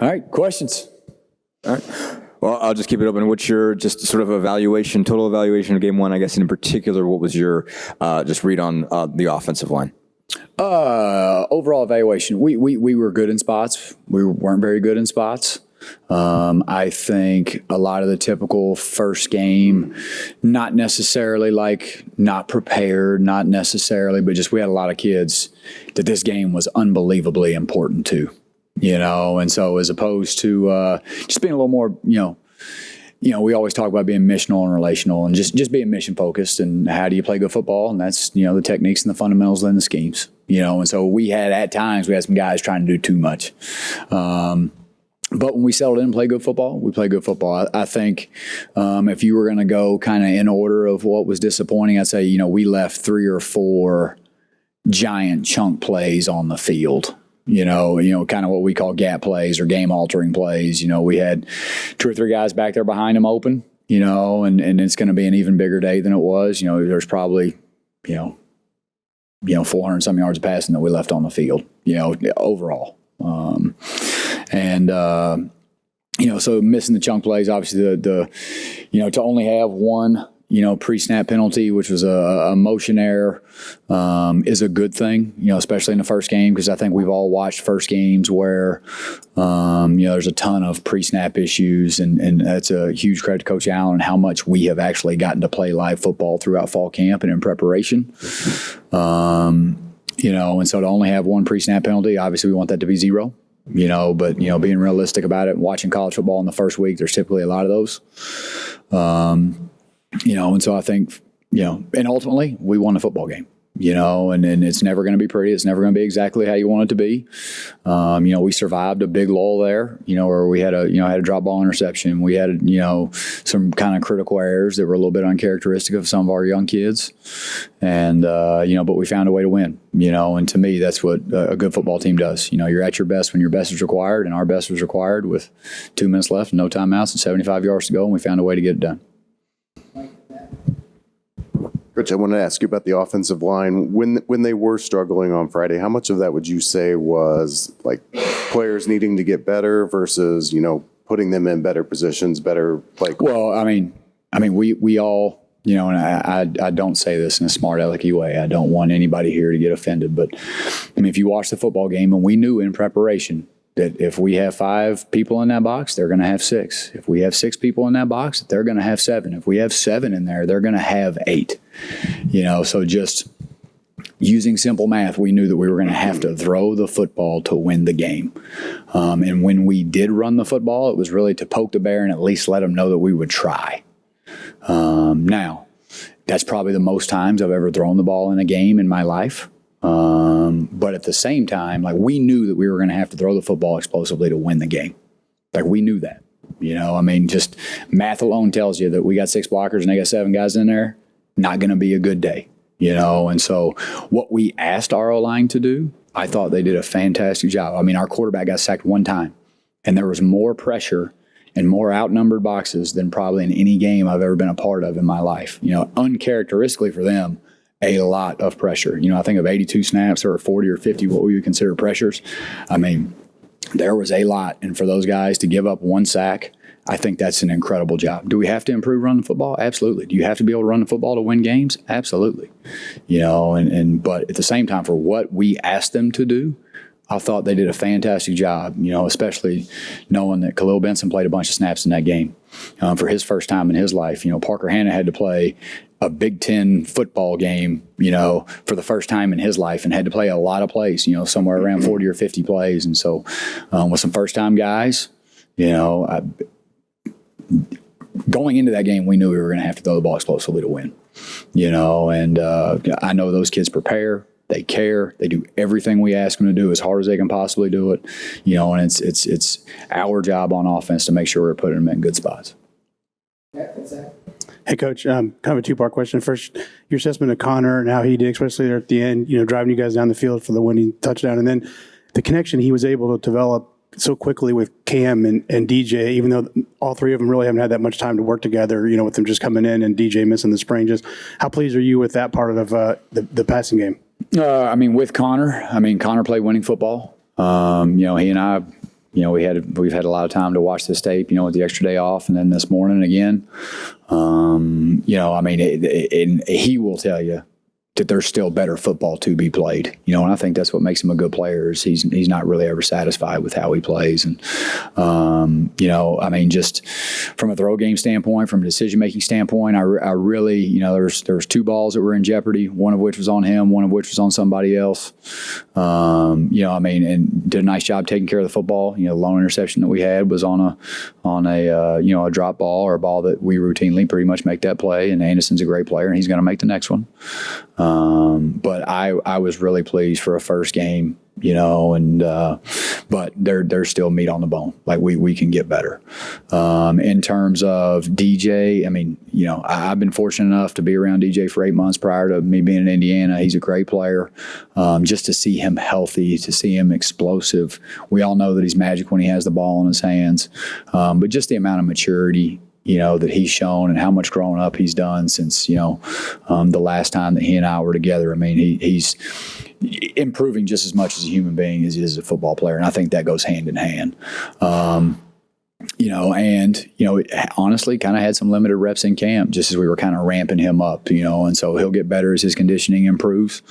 All right, questions? All right. Well, I'll just keep it open. What's your just sort of evaluation, total evaluation of game one, I guess, in particular, what was your just read on the offensive line? Overall evaluation, we were good in spots. We weren't very good in spots. I think a lot of the typical first game, not necessarily like not prepared, not necessarily, but just we had a lot of kids that this game was unbelievably important to, and so as opposed to just being a little more, we always talk about being missional and relational and just being mission focused and how do you play good football? And that's, the techniques and the fundamentals and the schemes, and so at times we had some guys trying to do too much. But when we settled in and played good football, we played good football. I think if you were going to go kind of in order of what was disappointing, I'd say, we left 3 or 4 giant chunk plays on the field. Kind of what we call gap plays or game-altering plays. We had 2 or 3 guys back there behind them open, and it's going to be an even bigger day than it was. There's probably, 400-some yards of passing that we left on the field, overall. So missing the chunk plays, obviously the to only have one, pre-snap penalty, which was a motion error, is a good thing, especially in the first game, because I think we've all watched first games where, there's a ton of pre-snap issues, and that's a huge credit to Coach Allen and how much we have actually gotten to play live football throughout fall camp and in preparation. And so to only have one pre-snap penalty, obviously we want that to be 0. But being realistic about it, watching college football in the first week, there's typically a lot of those. And so I think, and ultimately we won the football game, and it's never going to be pretty. It's never going to be exactly how you want it to be. We survived a big lull there, where we had a drop ball interception. We had, some kind of critical errors that were a little bit uncharacteristic of some of our young kids. And, but we found a way to win, and to me, that's what a good football team does. You're at your best when your best is required, and our best was required with 2 minutes left, no timeouts, and 75 yards to go, and we found a way to get it done. Coach, I wanted to ask you about the offensive line. When they were struggling on Friday, how much of that would you say was like players needing to get better versus, putting them in better positions, better like? Well, I mean, we all, and I don't say this in a smart alecky way. I don't want anybody here to get offended, but if you watch the football game, and we knew in preparation that if we have 5 people in that box, they're going to have 6. If we have 6 people in that box, they're going to have 7. If we have 7 in there, they're going to have 8. So just using simple math, we knew that we were going to have to throw the football to win the game. And when we did run the football, it was really to poke the bear and at least let them know that we would try. Now, that's probably the most times I've ever thrown the ball in a game in my life. But at the same time, we knew that we were going to have to throw the football explosively to win the game. We knew that, just math alone tells you that we got 6 blockers and they got 7 guys in there. Not going to be a good day, and so what we asked our O-line to do, I thought they did a fantastic job. Our quarterback got sacked 1 time, and there was more pressure and more outnumbered boxes than probably in any game I've ever been a part of in my life. Uncharacteristically for them, a lot of pressure. I think of 82 snaps or 40 or 50, what we would consider pressures. There was a lot. And for those guys to give up 1 sack, I think that's an incredible job. Do we have to improve running the football? Absolutely. Do you have to be able to run the football to win games? Absolutely. But at the same time, for what we asked them to do, I thought they did a fantastic job, especially knowing that Khalil Benson played a bunch of snaps in that game for his first time in his life. Parker Hanna had to play a Big Ten football game, for the first time in his life and had to play a lot of plays, somewhere around 40 or 50 plays. And so with some first-time guys, going into that game, we knew we were going to have to throw the ball explosively to win, and I know those kids prepare. They care. They do everything we ask them to do as hard as they can possibly do it, and it's our job on offense to make sure we're putting them in good spots. Hey, Coach, kind of a 2-part question. First, your assessment of Connor and how he did, especially there at the end, driving you guys down the field for the winning touchdown. And then the connection he was able to develop so quickly with Cam and DJ, even though all 3 of them really haven't had that much time to work together, with them just coming in and DJ missing the spring. Just how pleased are you with that part of the passing game? With Connor, Connor played winning football. He and I we've had a lot of time to watch this tape, with the extra day off, and then this morning again. And he will tell you that there's still better football to be played, and I think that's what makes him a good player is he's not really ever satisfied with how he plays. And, just from a throw game standpoint, from a decision-making standpoint, I really, there's 2 balls that were in jeopardy, one of which was on him, one of which was on somebody else. And did a nice job taking care of the football. The lone interception that we had was on a drop ball or a ball that we routinely pretty much make that play. And Anderson's a great player, and he's going to make the next one. But I was really pleased for a first game, but there's still meat on the bone. Like we can get better. In terms of DJ, I've been fortunate enough to be around DJ for 8 months prior to me being in Indiana. He's a great player. Just to see him healthy, to see him explosive. We all know that he's magic when he has the ball in his hands. But just the amount of maturity that he's shown and how much growing up he's done since, the last time that he and I were together. He's improving just as much as a human being as he is a football player. And I think that goes hand in hand. Honestly kind of had some limited reps in camp just as we were kind of ramping him up, and so he'll get better as his conditioning improves.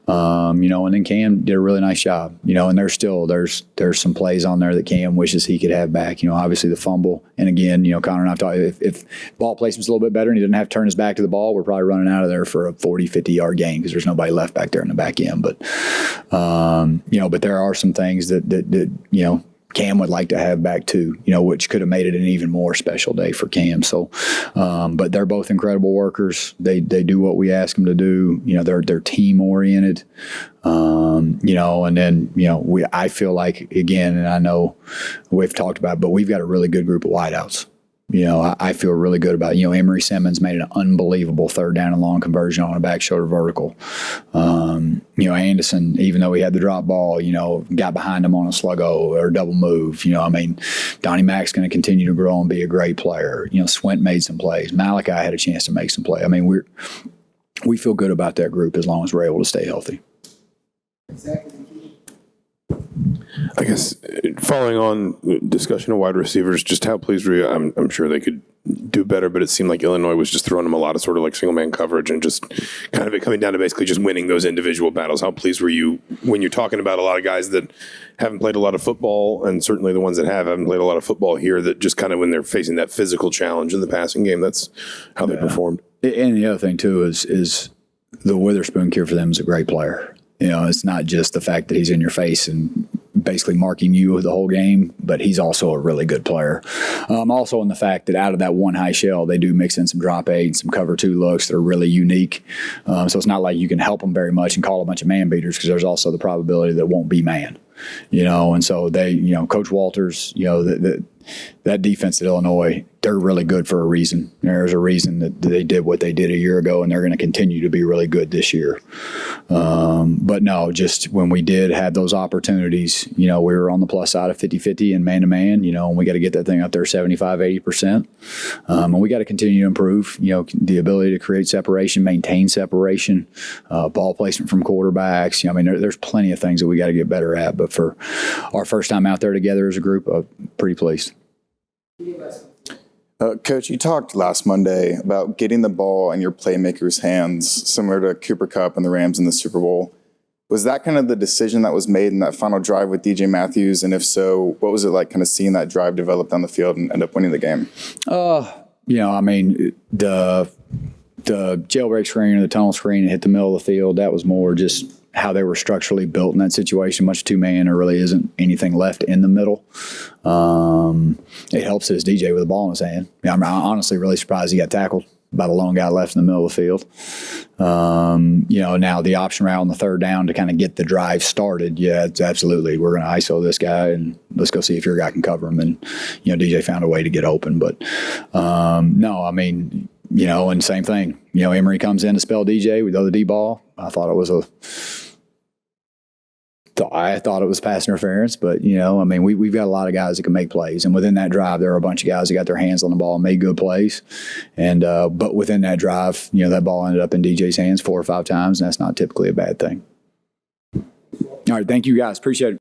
And then Cam did a really nice job, and there's some plays on there that Cam wishes he could have back, obviously the fumble. And again, Connor and I've talked, if ball placement's a little bit better and he didn't have to turn his back to the ball, we're probably running out of there for a 40, 50 yard gain because there's nobody left back there in the back end. But, but there are some things that Cam would like to have back too, which could have made it an even more special day for Cam. So, but they're both incredible workers. They do what we ask them to do. They're team oriented. And then, I feel like, again, and I know we've talked about it, but we've got a really good group of wideouts. I feel really good about it. Emory Simmons made an unbelievable 3rd down and long conversion on a back shoulder vertical. Anderson, even though he had the drop ball, got behind him on a sluggo or double move. Donnie Mack's going to continue to grow and be a great player. Swint made some plays. Malachi had a chance to make some play. We feel good about that group as long as we're able to stay healthy. I guess following on discussion of wide receivers, just how pleased were you? I'm sure they could do better, but it seemed like Illinois was just throwing them a lot of sort of like single man coverage and just kind of it coming down to basically just winning those individual battles. How pleased were you when you're talking about a lot of guys that haven't played a lot of football, and certainly the ones that haven't played a lot of football here, that just kind of when they're facing that physical challenge in the passing game, that's how they performed. And the other thing too is the Witherspoon kid for them is a great player. It's not just the fact that he's in your face and basically marking you the whole game, but he's also a really good player. Also in the fact that out of that one high shell, they do mix in some drop 8, some cover 2 looks that are really unique. So it's not like you can help them very much and call a bunch of man beaters because there's also the probability that it won't be man. And so they, Coach Walters, that defense at Illinois, they're really good for a reason. There's a reason that they did what they did a year ago, and they're going to continue to be really good this year. But no, just when we did have those opportunities, we were on the plus side of 50-50 and man-to-man, and we got to get that thing up there 75-80%. And we got to continue to improve, the ability to create separation, maintain separation, ball placement from quarterbacks. There's plenty of things that we got to get better at. But for our first time out there together as a group, pretty pleased. Coach, you talked last Monday about getting the ball in your playmakers' hands, similar to Cooper Kupp and the Rams in the Super Bowl. Was that kind of the decision that was made in that final drive with DJ Matthews? And if so, what was it like kind of seeing that drive develop down the field and end up winning the game? The jailbreak screen or the tunnel screen that hit the middle of the field, that was more just how they were structurally built in that situation. Much two-man, there really isn't anything left in the middle. It helps as DJ with the ball in his hand. I'm honestly really surprised he got tackled by the lone guy left in the middle of the field. Now the option route on the 3rd down to kind of get the drive started, yeah, it's absolutely. We're going to ISO this guy and let's go see if your guy can cover him. And, DJ found a way to get open. But, and same thing. Emory comes in to spell DJ with the other D ball. I thought it was pass interference, but we've got a lot of guys that can make plays, and within that drive, there are a bunch of guys that got their hands on the ball and made good plays. And but within that drive, that ball ended up in DJ's hands 4 or 5 times, and that's not typically a bad thing. All right, thank you guys, appreciate it.